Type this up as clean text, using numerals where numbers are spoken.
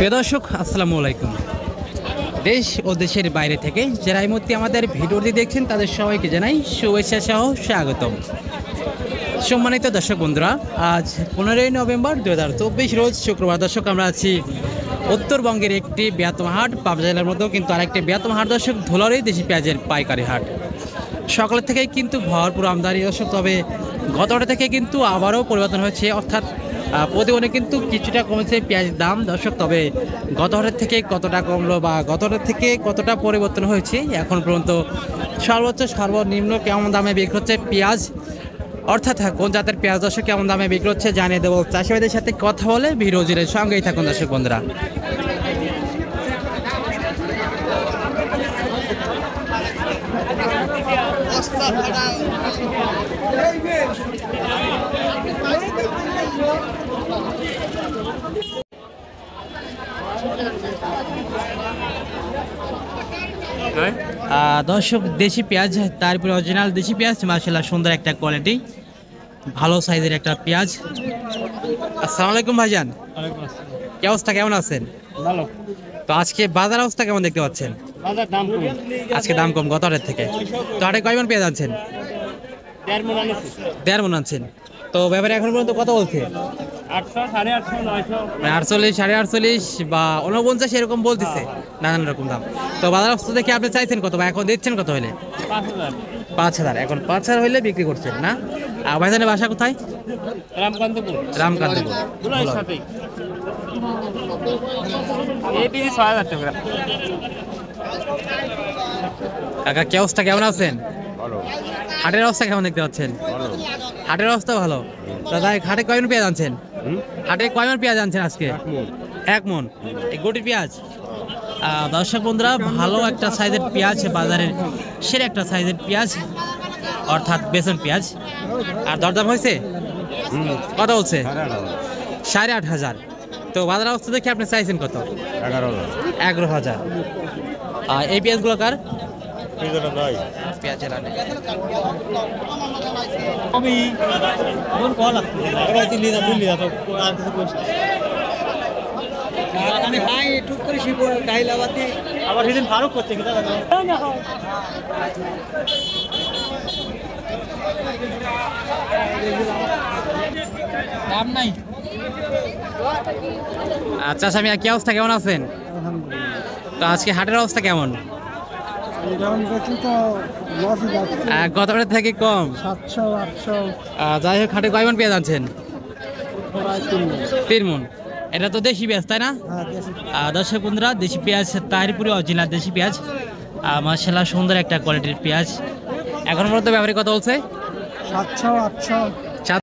প্রিয় দর্শক আসসালামু আলাইকুম। দেশ ও দেশের বাইরে থেকে যারা এই মুহূর্তে আমাদের ভিডিওটি দেখছেন তাদের সবাইকে জানাই শুভেচ্ছা সহ স্বাগতম। সম্মানিত দর্শক বন্ধুরা, আজ 15ই নভেম্বর 2024 রোজ শুক্রবার। দর্শক আমরা আছি উত্তরবঙ্গের একটি বৃহত্তম হাট, পাবনা জেলার মধ্যেও কিন্তু আরেকটি বৃহত্তম হাট দর্শক, ধুলারই দেশি পেঁয়াজের পাইকারি হাট। সকালের থেকেই কিন্তু ভরপুর আমদানি দর্শক, তবে গত হাট থেকে কিন্তু আবারও পরিবর্তন হয়েছে, অর্থাৎ প্রতিদিনে কিন্তু কিছুটা কমেছে পেঁয়াজের দাম দর্শক। তবে গত হাটের থেকে কতটা কমলো বা গত হাটের থেকে কতটা পরিবর্তন হয়েছে এখন পর্যন্ত, সর্বোচ্চ সর্বনিম্ন কেমন দামে বিক্রি হচ্ছে পেঁয়াজ, অর্থাৎ কোন জাতের পেঁয়াজ দর্শক কেমন দামে বিক্রি হচ্ছে জানিয়ে দেবো। চাষিবাদের সাথে কথা বলে ভিডিও জুড়ে সঙ্গেই থাকুন দর্শক বন্ধুরা। দর্শক দেশি পেঁয়াজ, তারপরে অরিজিনাল দেশি পেঁয়াজ, মাশাআল্লাহ সুন্দর একটা কোয়ালিটি, ভালো সাইজের একটা পেঁয়াজ। আসসালামু আলাইকুম ভাইজান, কি অবস্থা, কেমন আছেন? ভালো। তো আজকে বাজার অবস্থা কেমন দেখতে পাচ্ছেন? বাজার দাম কম। আজকে দাম কম গত হাটের থেকে। তো হাটে কয় মণ পেঁয়াজ আনছেন? 1.5 মণ আনছি। 1.5 মণ আনছেন। তো ব্যাপারে এখন পর্যন্ত কত বলছে? 800, 850, 900, 48, 48 বা 49 এরকম বলতেছে, নানান রকম দাম। তো বাজার অবস্থা দেখে আপনি চাইছেন কত বা এখন দিচ্ছেন কত হলে? 5000। 5000, এখন 5000 হইলে বিক্রি করছেন না? আর ভাইজানের বাসা কোথায়? রামকান্তপুর। রামকান্তপুর। দুলাই সাথে। এই পিস 6000 টাকা। কাকা কি অবস্থা, কেমন আছেন? ভালো হাটের অবস্থা কেমন দেখতে পাচ্ছেন? ভালো। হাটের অবস্থা ভালো। দাদা হাটে কয় মণ পেঁয়াজ আনছেন? হাটে কয় মণ পেঁয়াজ আনছেন আজকে? 1 মণ। এই গোটি পেঁয়াজ দর্শক বন্ধুরা, ভালো একটা সাইজের পেঁয়াজ, বাজারের সেরা একটা সাইজের পেঁয়াজ, অর্থাৎ বেসন পেঁয়াজ। আর দরদাম হয়েছে কত বলছে? 8,500। তো বাজার অবস্থা দেখে আপনি চাইছেন কত? 11,000। আর এই পেঁয়াজগুলো কার? পেঁয়াজের আনে। আমি কোন কল আছে? এবার দিল্লি যা তো আর কিছু কইছ। মানে ভাই টুক করে শিব ডাইল আবাতে আবার সেদিন ফারুক করতে কি জানো? দাম নাই। আচ্ছা স্বামী, কি অবস্থা, কেমন আছেন? তো আজকে হাটের অবস্থা কেমন? গত হাটের থেকে কম। 700, 800। যাই হোক, হাটে কয় মণ পেঁয়াজ আনছেন? 3 মণ। এটা তো দেশি পেঁয়াজ তাই না? দর্শক বন্ধুরা, দেশি পেঁয়াজ, তাহিরপুরে অরিজিনাল দেশি পেঁয়াজ, মাশাআল্লাহ সুন্দর একটা কোয়ালিটির পেঁয়াজ। এখন পর্যন্ত ব্যাপারে কত বলছে? 700, 800।